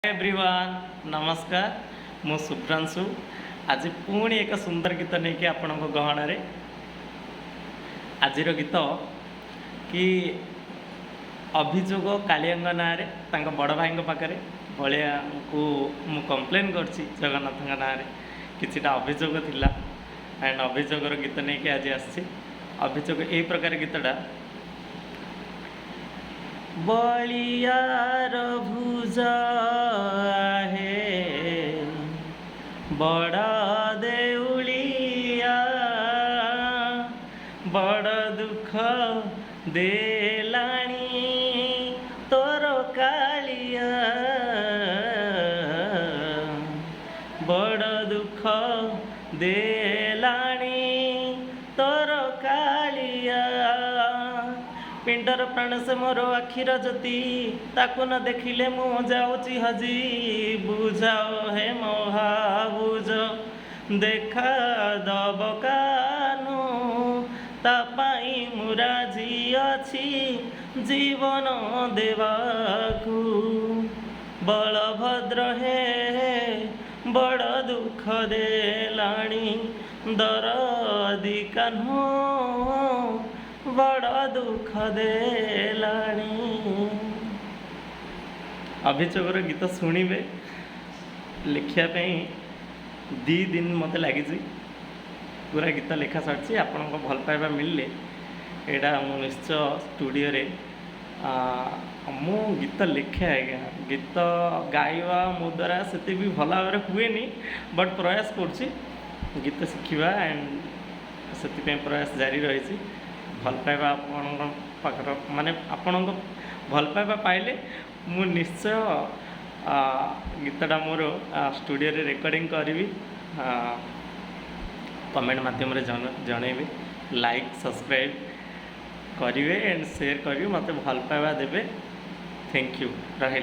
Everyone नमस्कार मु शुभ्रांशु आज पुणी एक सुंदर गीत नहीं कि आपण गहन आज गीत कि अभियोग कालियांग ना बड़ भाई पाखे भाया को मु कंप्लेन कर जगन्नाथ ना किछिटा अभियोग थिला एंड अभियोगर गीत नहीं कि आज आसी अभियोग यही प्रकार गीतटा बलियार भुज है बड़ देउलिया बड़ दुख देलाणी तोर कालिया बड़ दुख देलाणी तोर कालिया पिंडर प्राण से मोर आखिर ज्योति ताकू न देखिले मु जाऊची हजी बुझाओ हे महाबुझ देखा दब कानू तापाई मुराजी अच्छी जीवन देवाकू बलभद्र हे बड़ दुख देलाणी दरदी कान्हू बड़ दुख देलाणी। अभियोगर गीत शुणवे लिखापी 2 दिन मत लगी पूरा गीत लिखा सारी आपण भल पाइबा मिलले एटा मु निश्चय स्टूडियो रे मु गीत लिखे आज्ञा गीत गाइबा मो द्वारा से भी भल भाव हुए बट प्रयास कर गीत शिखा एंड से प्रयास जारी रही भल पाइबा पाखर माने आपण भल पाइबा पाइले मु निश्चय गीतटा मोर स्टूडियो रे रिकॉर्डिंग करी कमेंट माध्यम जनइबे लाइक सब्सक्राइब करेंगे एंड शेयर करेंगे मत भल पाइबा देवे। थैंक यू रही।